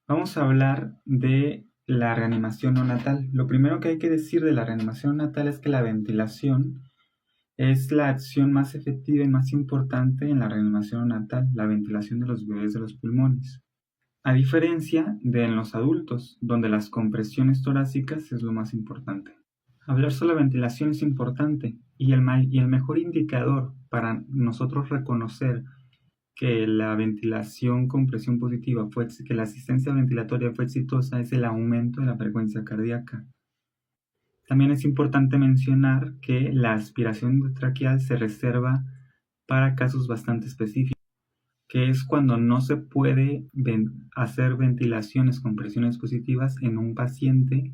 Vamos a hablar de la reanimación neonatal. Lo primero que hay que decir de la reanimación neonatal es que la ventilación es la acción más efectiva y más importante en la reanimación neonatal, la ventilación de los bebés de los pulmones. A diferencia de en los adultos, donde las compresiones torácicas es lo más importante. Hablar sobre la ventilación es importante y el mejor indicador para nosotros reconocer que la ventilación con presión positiva que la asistencia ventilatoria fue exitosa es el aumento de la frecuencia cardíaca. También es importante mencionar que la aspiración endotraqueal se reserva para casos bastante específicos, que es cuando no se puede hacer ventilaciones con presiones positivas en un paciente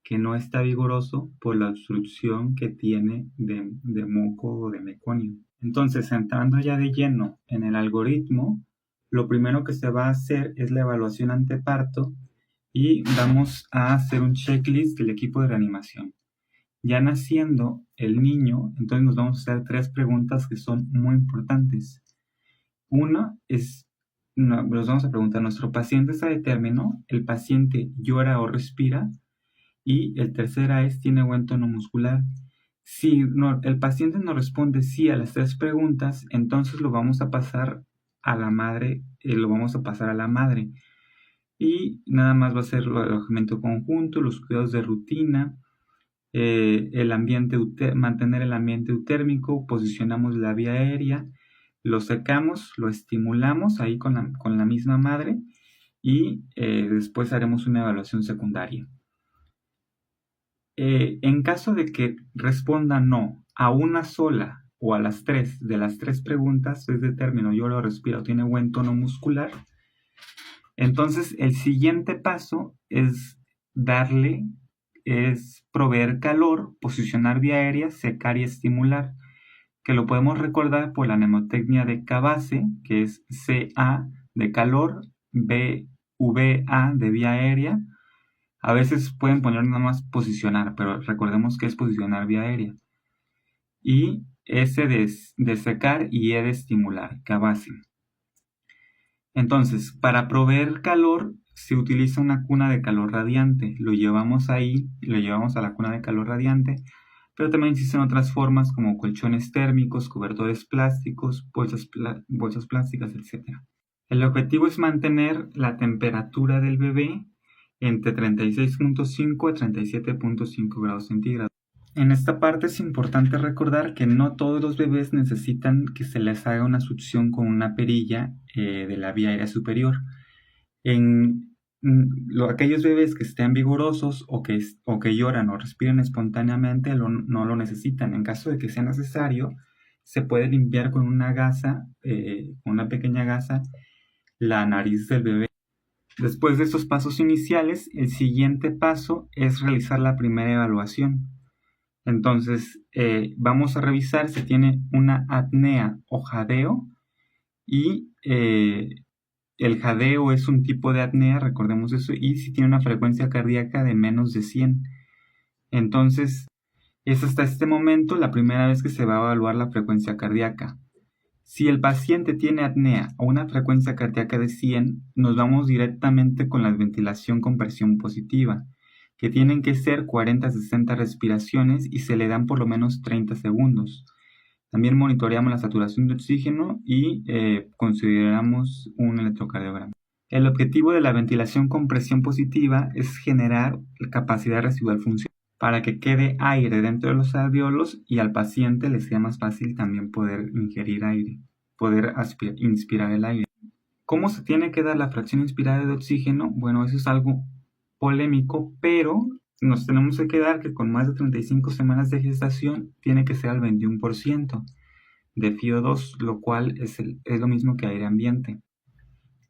que no está vigoroso por la obstrucción que tiene de moco o de meconio. Entonces, entrando ya de lleno en el algoritmo, lo primero que se va a hacer es la evaluación anteparto y vamos a hacer un checklist del equipo de reanimación. Ya naciendo el niño, entonces nos vamos a hacer 3 preguntas que son muy importantes. Una es, nos vamos a preguntar, ¿nuestro paciente está de término? ¿El paciente llora o respira? Y el tercera es, ¿tiene buen tono muscular? Si el paciente nos responde sí a las 3 preguntas, entonces lo vamos a pasar a la madre, Y nada más va a ser el alojamiento conjunto, los cuidados de rutina, mantener el ambiente eutérmico, posicionamos la vía aérea, lo secamos, lo estimulamos ahí con la misma madre y después haremos una evaluación secundaria. En caso de que responda no a una sola o a las 3 de las 3 preguntas, es de término llora o respira o tiene buen tono muscular, entonces el siguiente paso es proveer calor, posicionar vía aérea, secar y estimular, que lo podemos recordar por la mnemotecnia de K-base, que es CA de calor, VA de vía aérea. A veces pueden poner nada más posicionar, pero recordemos que es posicionar vía aérea. Y S de secar y E de estimular, K-base. Entonces, para proveer calor se utiliza una cuna de calor radiante. Lo llevamos a la cuna de calor radiante, pero también existen otras formas como colchones térmicos, cobertores plásticos, bolsas plásticas, etc. El objetivo es mantener la temperatura del bebé entre 36.5 a 37.5 grados centígrados. En esta parte es importante recordar que no todos los bebés necesitan que se les haga una succión con una perilla de la vía aérea superior. Aquellos bebés que estén vigorosos o que lloran o respiran espontáneamente no lo necesitan. En caso de que sea necesario, se puede limpiar con una gasa, con una pequeña gasa, la nariz del bebé. Después de estos pasos iniciales, el siguiente paso es realizar la primera evaluación. Entonces, vamos a revisar si tiene una apnea o jadeo y el jadeo es un tipo de apnea, recordemos eso, y si tiene una frecuencia cardíaca de menos de 100. Entonces, es hasta este momento la primera vez que se va a evaluar la frecuencia cardíaca. Si el paciente tiene apnea o una frecuencia cardíaca de 100, nos vamos directamente con la ventilación con presión positiva, que tienen que ser 40 a 60 respiraciones y se le dan por lo menos 30 segundos. También monitoreamos la saturación de oxígeno y consideramos un electrocardiograma. El objetivo de la ventilación con presión positiva es generar capacidad residual funcional para que quede aire dentro de los alveolos y al paciente le sea más fácil también poder ingerir aire, poder inspirar el aire. ¿Cómo se tiene que dar la fracción inspirada de oxígeno? Bueno, eso es algo polémico, pero nos tenemos que quedar que con más de 35 semanas de gestación tiene que ser al 21% de FiO2, lo cual es lo mismo que aire ambiente.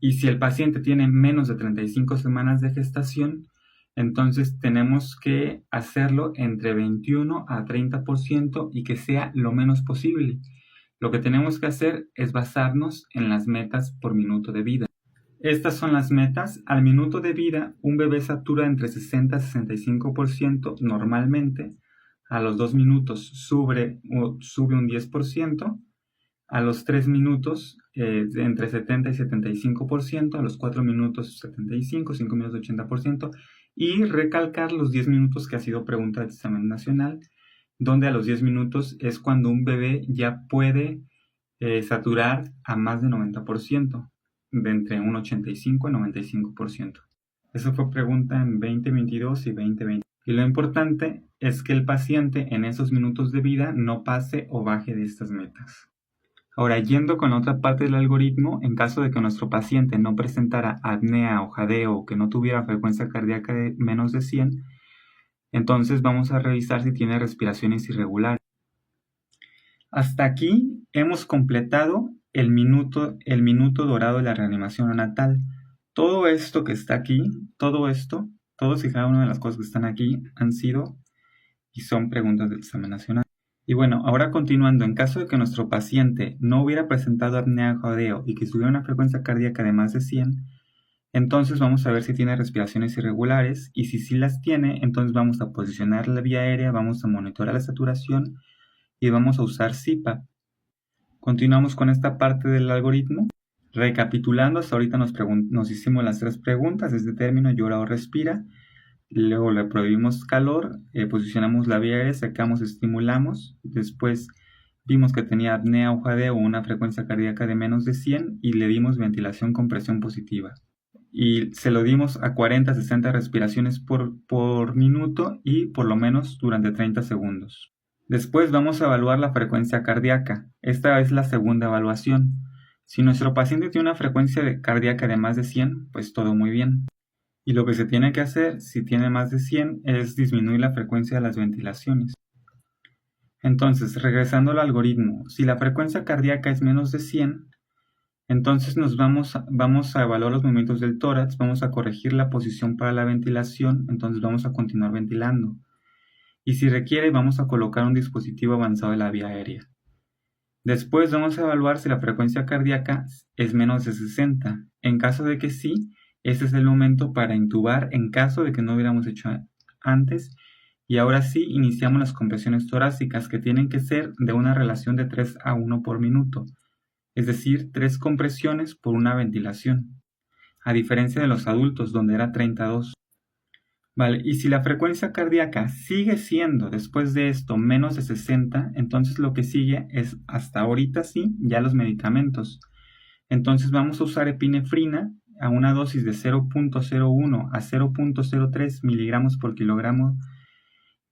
Y si el paciente tiene menos de 35 semanas de gestación, entonces tenemos que hacerlo entre 21 a 30% y que sea lo menos posible. Lo que tenemos que hacer es basarnos en las metas por minuto de vida. Estas son las metas. Al minuto de vida, un bebé satura entre 60 a 65% normalmente. A los 2 minutos sube un 10%. a los 3 minutos entre 70 y 75%, a los 4 minutos 75%, 5 minutos 80%, y recalcar los 10 minutos que ha sido pregunta del examen nacional, donde a los 10 minutos es cuando un bebé ya puede saturar a más de 90%, de entre un 85 y 95%. Eso fue pregunta en 2022 y 2020. Y lo importante es que el paciente en esos minutos de vida no pase o baje de estas metas. Ahora, yendo con la otra parte del algoritmo, en caso de que nuestro paciente no presentara apnea o jadeo o que no tuviera frecuencia cardíaca de menos de 100, entonces vamos a revisar si tiene respiraciones irregulares. Hasta aquí hemos completado el minuto dorado de la reanimación neonatal. Todo esto que está aquí, todos y cada una de las cosas que están aquí han sido y son preguntas del examen nacional. Y bueno, ahora continuando, en caso de que nuestro paciente no hubiera presentado apnea o jadeo y que tuviera una frecuencia cardíaca de más de 100, entonces vamos a ver si tiene respiraciones irregulares, y si sí las tiene, entonces vamos a posicionar la vía aérea, vamos a monitorar la saturación y vamos a usar CPAP. Continuamos con esta parte del algoritmo. Recapitulando, hasta ahorita nos hicimos las 3 preguntas: desde término, llora o respira. Luego le prohibimos calor, posicionamos la vía aérea, sacamos, estimulamos. Después vimos que tenía apnea o jadeo o una frecuencia cardíaca de menos de 100 y le dimos ventilación con presión positiva. Y se lo dimos a 40 a 60 respiraciones por minuto y por lo menos durante 30 segundos. Después vamos a evaluar la frecuencia cardíaca. Esta es la segunda evaluación. Si nuestro paciente tiene una frecuencia cardíaca de más de 100, pues todo muy bien. Y lo que se tiene que hacer, si tiene más de 100, es disminuir la frecuencia de las ventilaciones. Entonces, regresando al algoritmo, si la frecuencia cardíaca es menos de 100, entonces vamos a evaluar los movimientos del tórax, vamos a corregir la posición para la ventilación, entonces vamos a continuar ventilando. Y si requiere, vamos a colocar un dispositivo avanzado de la vía aérea. Después vamos a evaluar si la frecuencia cardíaca es menos de 60. En caso de que sí, este es el momento para intubar en caso de que no hubiéramos hecho antes. Y ahora sí, iniciamos las compresiones torácicas, que tienen que ser de una relación de 3 a 1 por minuto. Es decir, 3 compresiones por una ventilación, a diferencia de los adultos, donde era 32. Vale, y si la frecuencia cardíaca sigue siendo después de esto menos de 60, entonces lo que sigue es, hasta ahorita sí, ya los medicamentos. Entonces vamos a usar epinefrina a una dosis de 0.01 a 0.03 miligramos por kilogramo,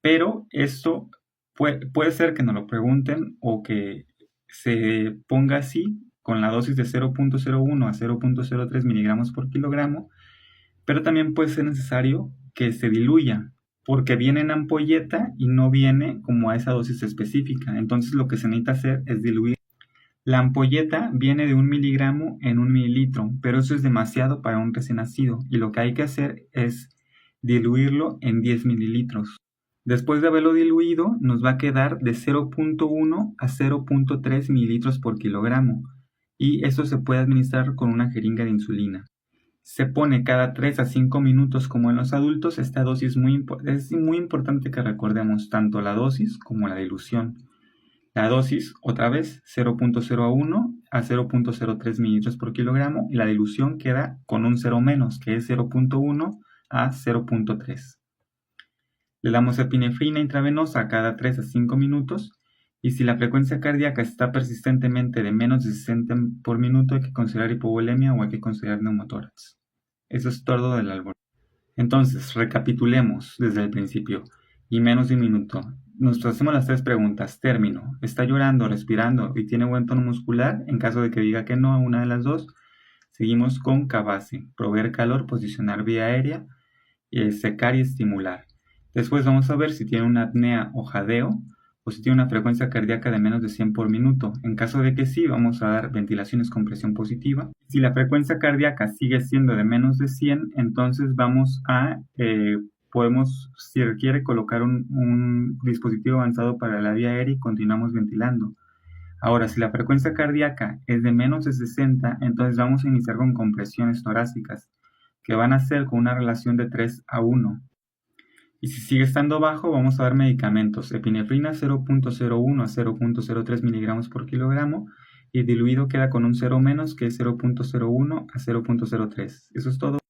pero esto puede ser que nos lo pregunten o que se ponga así, con la dosis de 0.01 a 0.03 miligramos por kilogramo, pero también puede ser necesario que se diluya, porque viene en ampolleta y no viene como a esa dosis específica. Entonces lo que se necesita hacer es diluir. La ampolleta viene de 1 miligramo en 1 mililitro, pero eso es demasiado para un recién nacido, y lo que hay que hacer es diluirlo en 10 mililitros. Después de haberlo diluido, nos va a quedar de 0.1 a 0.3 mililitros por kilogramo, y eso se puede administrar con una jeringa de insulina. Se pone cada 3 a 5 minutos como en los adultos. Esta dosis es muy importante que recordemos tanto la dosis como la dilución. La dosis, otra vez, 0.01 a 0.03 mililitros por kilogramo, y la dilución queda con un 0 menos, que es 0.1 a 0.3. Le damos epinefrina intravenosa cada 3 a 5 minutos, y si la frecuencia cardíaca está persistentemente de menos de 60 por minuto, hay que considerar hipovolemia o hay que considerar neumotórax. Eso es todo del algoritmo. Entonces, recapitulemos desde el principio, y menos de un minuto. Nos hacemos las 3 preguntas. Término: ¿está llorando, respirando y tiene buen tono muscular? En caso de que diga que no a una de las dos, seguimos con K-base: proveer calor, posicionar vía aérea, secar y estimular. Después vamos a ver si tiene una apnea o jadeo, o si tiene una frecuencia cardíaca de menos de 100 por minuto. En caso de que sí, vamos a dar ventilaciones con presión positiva. Si la frecuencia cardíaca sigue siendo de menos de 100, entonces vamos a, si requiere, colocar un dispositivo avanzado para la vía aérea y continuamos ventilando. Ahora, si la frecuencia cardíaca es de menos de 60, entonces vamos a iniciar con compresiones torácicas, que van a ser con una relación de 3 a 1. Y si sigue estando bajo, vamos a dar medicamentos: epinefrina 0.01 a 0.03 miligramos por kilogramo, y diluido queda con un cero menos que es 0,01 a 0,03. Eso es todo.